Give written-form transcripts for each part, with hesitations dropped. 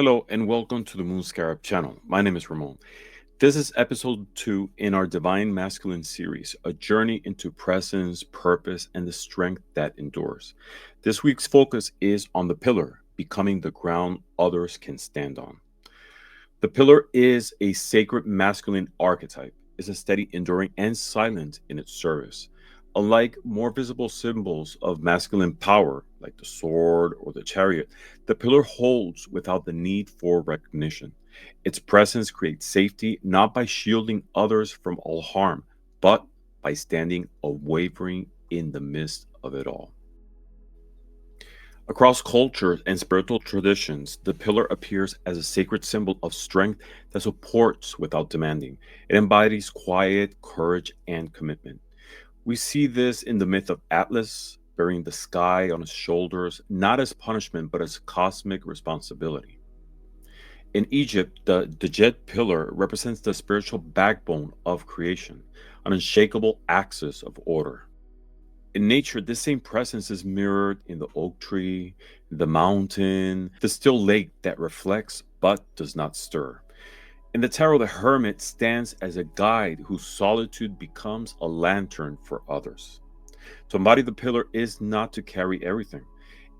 Hello and welcome to the Moon Scarab channel. My name is Ramon. This is episode 2 in our Divine Masculine series, a journey into presence, purpose, and the strength that endures. This week's focus is on the pillar, becoming the ground others can stand on. The pillar is a sacred masculine archetype, is a steady, enduring, and silent in its service. Unlike more visible symbols of masculine power, like the sword or the chariot, the pillar holds without the need for recognition. Its presence creates safety not by shielding others from all harm, but by standing unwavering in the midst of it all. Across cultures and spiritual traditions, the pillar appears as a sacred symbol of strength that supports without demanding. It embodies quiet, courage, and commitment. We see this in the myth of Atlas, bearing the sky on his shoulders, not as punishment, but as cosmic responsibility. In Egypt, the jet pillar represents the spiritual backbone of creation, an unshakable axis of order. In nature, this same presence is mirrored in the oak tree, the mountain, the still lake that reflects but does not stir. In the tarot, the hermit stands as a guide whose solitude becomes a lantern for others. To embody the pillar is not to carry everything.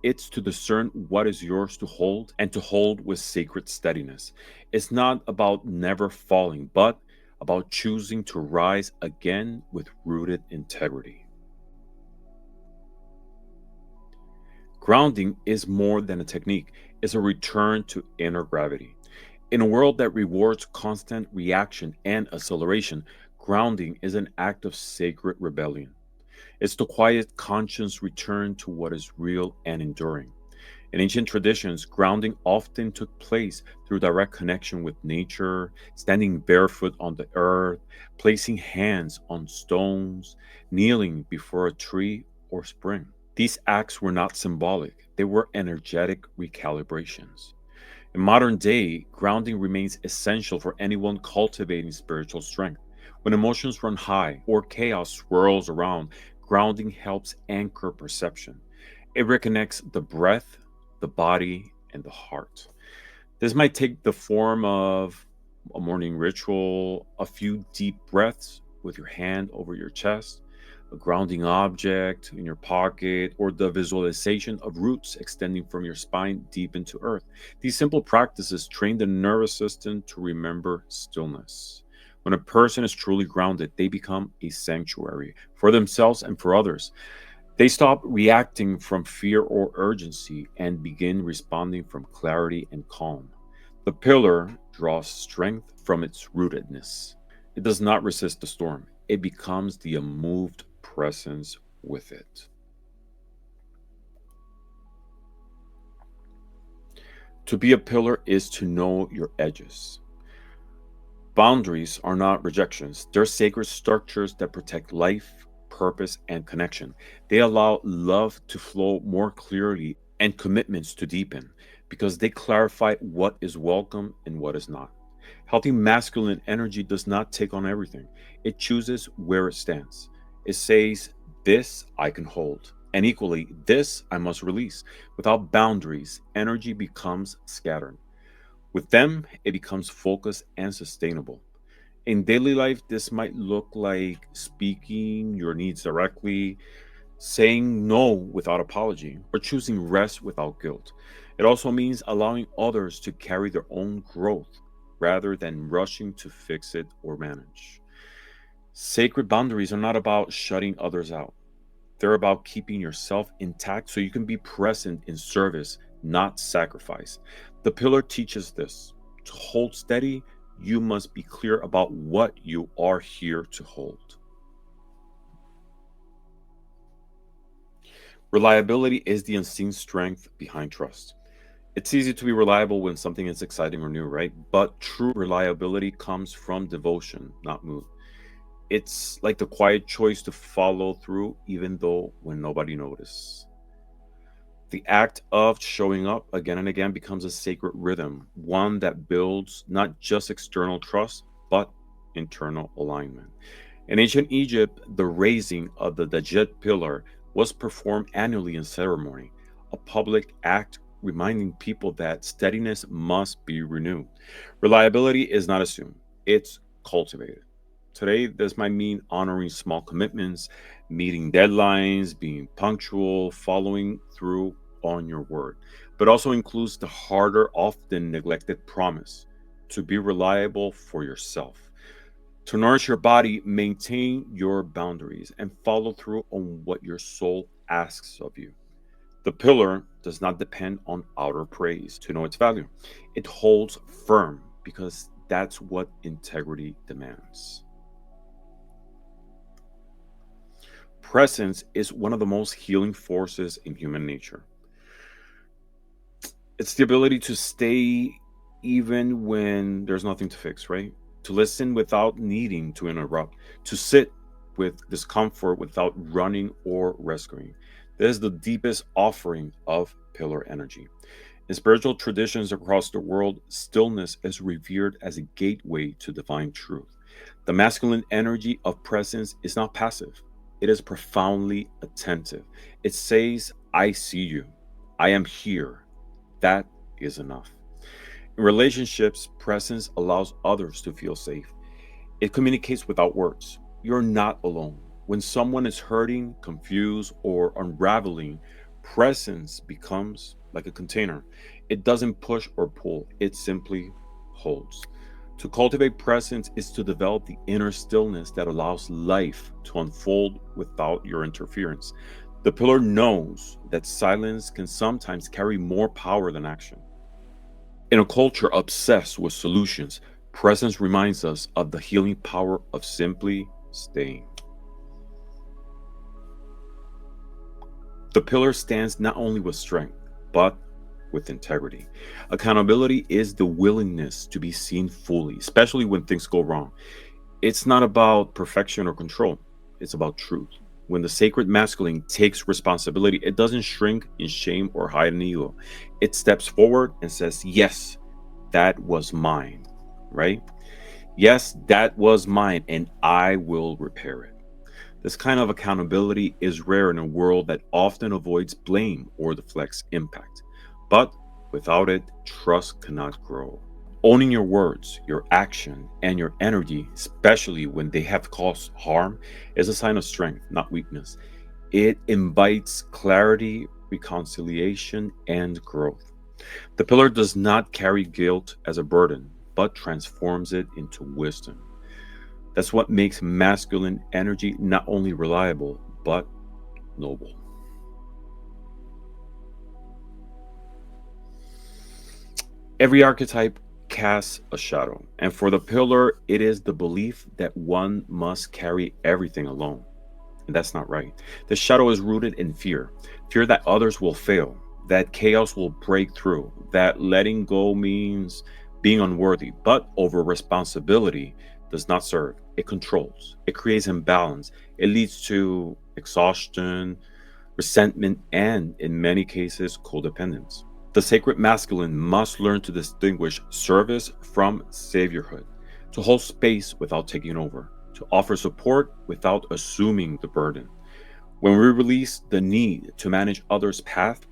It's to discern what is yours to hold and to hold with sacred steadiness. It's not about never falling, but about choosing to rise again with rooted integrity. Grounding is more than a technique, it's a return to inner gravity. In a world that rewards constant reaction and acceleration, grounding is an act of sacred rebellion. It's the quiet conscious return to what is real and enduring. In ancient traditions, grounding often took place through direct connection with nature, standing barefoot on the earth, placing hands on stones, kneeling before a tree or spring. These acts were not symbolic, they were energetic recalibrations. In modern day, grounding remains essential for anyone cultivating spiritual strength. When emotions run high or chaos swirls around, grounding helps anchor perception. It reconnects the breath, the body, and the heart. This might take the form of a morning ritual, a few deep breaths with your hand over your chest, a grounding object in your pocket, or the visualization of roots extending from your spine deep into earth. These simple practices train the nervous system to remember stillness. When a person is truly grounded, they become a sanctuary for themselves and for others. They stop reacting from fear or urgency and begin responding from clarity and calm. The pillar draws strength from its rootedness. It does not resist the storm, it becomes the unmoved presence with it. To be a pillar is to know your edges. Boundaries are not rejections, they're sacred structures that protect life, purpose, and connection. They allow love to flow more clearly and commitments to deepen because they clarify what is welcome and what is not. Healthy masculine energy does not take on everything, it chooses where it stands. It says, this I can hold, and equally, this I must release. Without boundaries, energy becomes scattered. With them, it becomes focused and sustainable. In daily life, this might look like speaking your needs directly, saying no without apology, or choosing rest without guilt. It also means allowing others to carry their own growth rather than rushing to fix it or manage. Sacred boundaries are not about shutting others out. They're about keeping yourself intact so you can be present in service, not sacrifice. The pillar teaches this. To hold steady, you must be clear about what you are here to hold. Reliability is the unseen strength behind trust. It's easy to be reliable when something is exciting or new, right? But true reliability comes from devotion, not mood. It's like the quiet choice to follow through even though when nobody notices. The act of showing up again and again becomes a sacred rhythm, one that builds not just external trust, but internal alignment. In ancient Egypt, the raising of the Dajet pillar was performed annually in ceremony, a public act reminding people that steadiness must be renewed. Reliability is not assumed, it's cultivated. Today, this might mean honoring small commitments, meeting deadlines, being punctual, following through on your word, but also includes the harder, often neglected promise to be reliable for yourself. To nourish your body, maintain your boundaries and follow through on what your soul asks of you. The pillar does not depend on outer praise to know its value. It holds firm because that's what integrity demands. Presence is one of the most healing forces in human nature. It's the ability to stay even when there's nothing to fix, right? To listen without needing to interrupt, to sit with discomfort without running or rescuing. This is the deepest offering of pillar energy. In spiritual traditions across the world, stillness is revered as a gateway to divine truth. The masculine energy of presence is not passive, it is profoundly attentive. It says, I see you, I am here. That is enough. In relationships, presence allows others to feel safe. It communicates without words. You're not alone. When someone is hurting, confused, or unraveling, presence becomes like a container. It doesn't push or pull, it simply holds. To cultivate presence is to develop the inner stillness that allows life to unfold without your interference. The pillar knows that silence can sometimes carry more power than action. In a culture obsessed with solutions, presence reminds us of the healing power of simply staying. The pillar stands not only with strength, but with integrity. Accountability is the willingness to be seen fully, especially when things go wrong. It's not about perfection or control, it's about truth. When the sacred masculine takes responsibility, it doesn't shrink in shame or hide in ego. It steps forward and says, yes, that was mine, right? Yes, that was mine, and I will repair it. This kind of accountability is rare in a world that often avoids blame or deflects impact. But without it, trust cannot grow. Owning your words, your action, and your energy, especially when they have caused harm, is a sign of strength, not weakness. It invites clarity, reconciliation, and growth. The pillar does not carry guilt as a burden, but transforms it into wisdom. That's what makes masculine energy not only reliable, but noble. Every archetype casts a shadow, and for the pillar, it is the belief that one must carry everything alone. And that's not right. The shadow is rooted in fear that others will fail, that chaos will break through, that letting go means being unworthy. But over responsibility does not serve, it controls, it creates imbalance, it leads to exhaustion, resentment, and in many cases, codependence. The sacred masculine must learn to distinguish service from saviorhood, to hold space without taking over, to offer support without assuming the burden. When we release the need to manage others' path,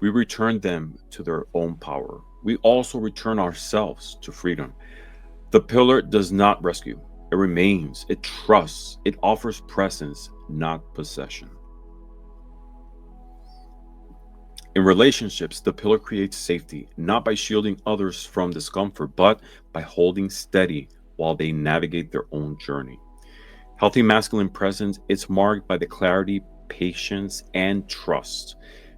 we return them to their own power. We also return ourselves to freedom. The pillar does not rescue, it remains, it trusts, it offers presence, not possession. In relationships, the pillar creates safety, not by shielding others from discomfort, but by holding steady while they navigate their own journey. Healthy masculine presence is marked by the clarity, patience, and trust.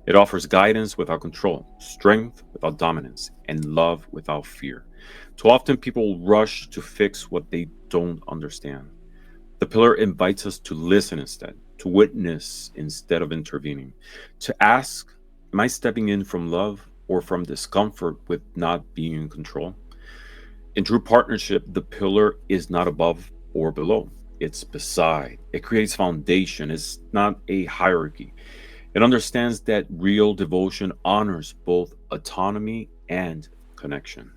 It offers guidance without control, strength without dominance, and love without fear. Too often, people rush to fix what they don't understand. The pillar invites us to listen instead, to witness instead of intervening, to ask, am I stepping in from love or from discomfort with not being in control? In true partnership, the pillar is not above or below, it's beside. It creates foundation, it's not a hierarchy. It understands that real devotion honors both autonomy and connection.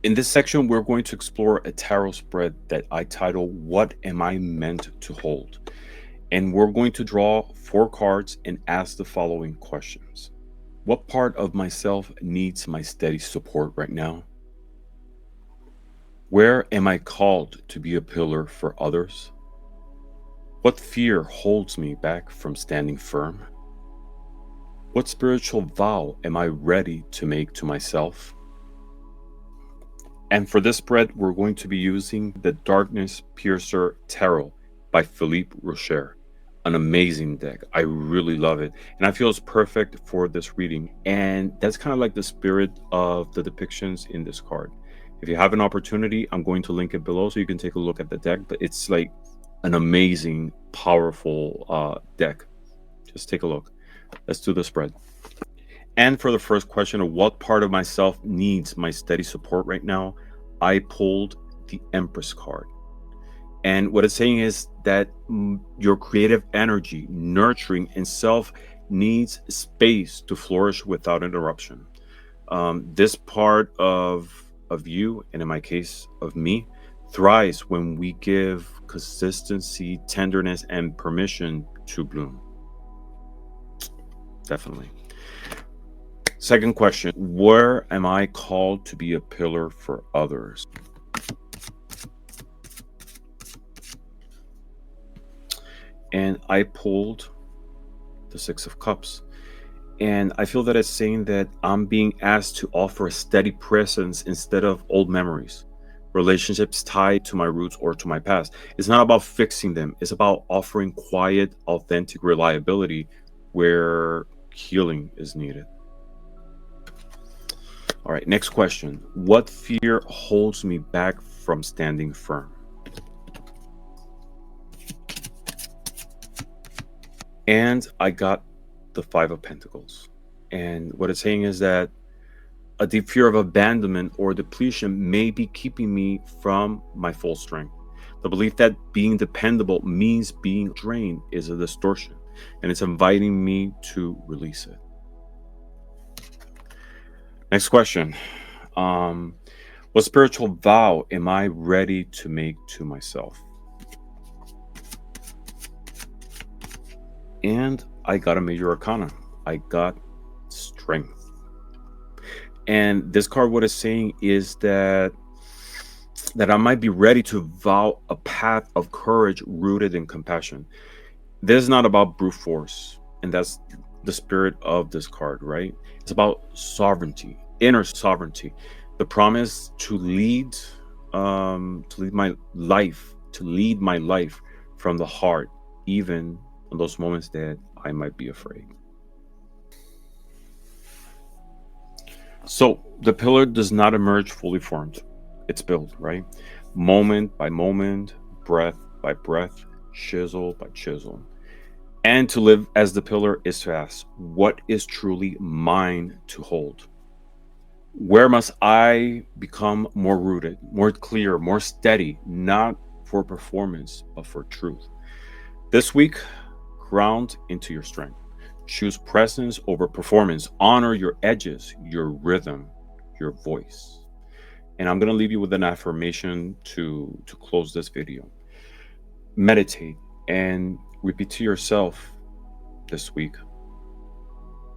In this section, we're going to explore a tarot spread that I title, What Am I Meant to Hold? And we're going to draw 4 cards and ask the following questions. What part of myself needs my steady support right now? Where am I called to be a pillar for others? What fear holds me back from standing firm? What spiritual vow am I ready to make to myself? And for this spread, we're going to be using the Darkness Piercer Tarot by Philippe Rouchier. An amazing deck. I really love it. And I feel it's perfect for this reading. And that's kind of like the spirit of the depictions in this card. If you have an opportunity, I'm going to link it below so you can take a look at the deck. But it's like an amazing, powerful deck. Just take a look. Let's do the spread. And for the first question of what part of myself needs my steady support right now, I pulled the Empress card. And what it's saying is that your creative energy, nurturing, and self needs space to flourish without interruption. This part of you, and in my case of me, thrives when we give consistency, tenderness, and permission to bloom. Definitely. Second question, where am I called to be a pillar for others? And I pulled the 6 of Cups. And I feel that it's saying that I'm being asked to offer a steady presence instead of old memories, relationships tied to my roots or to my past. It's not about fixing them. It's about offering quiet, authentic reliability where healing is needed. All right, next question. What fear holds me back from standing firm? And I got the 5 of Pentacles. And what it's saying is that a deep fear of abandonment or depletion may be keeping me from my full strength. The belief that being dependable means being drained is a distortion, and it's inviting me to release it. Next question. What spiritual vow am I ready to make to myself? And I got a major arcana. I got strength. And this card, what it's saying is that I might be ready to vow a path of courage rooted in compassion. This is not about brute force, and that's the spirit of this card, right? It's about sovereignty, inner sovereignty, the promise to lead my life from the heart, even in those moments that I might be afraid. So the pillar does not emerge fully formed. It's built, right? Moment by moment, breath by breath, chisel by chisel. And to live as the pillar is to ask, what is truly mine to hold? Where must I become more rooted, more clear, more steady, not for performance, but for truth? This week, ground into your strength. Choose presence over performance. Honor your edges, your rhythm, your voice. And I'm going to leave you with an affirmation to close this video. Meditate and repeat to yourself this week,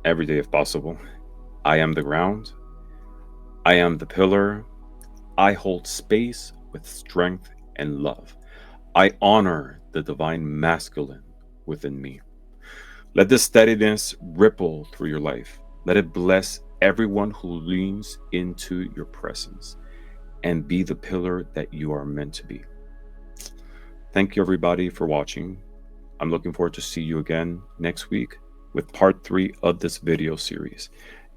every day if possible. I am the ground. I am the pillar. I hold space with strength and love. I honor the divine masculine within me. Let this steadiness ripple through your life. Let it bless everyone who leans into your presence and be the pillar that you are meant to be. Thank you, everybody, for watching. I'm looking forward to see you again next week with part 3 of this video series.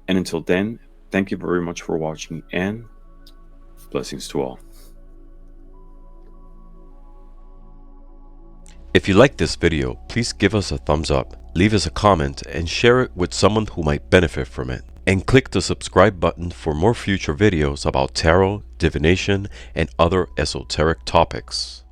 And until then, thank you very much for watching and blessings to all. If you like this video, please give us a thumbs up, leave us a comment, and share it with someone who might benefit from it. And click the subscribe button for more future videos about tarot, divination, and other esoteric topics.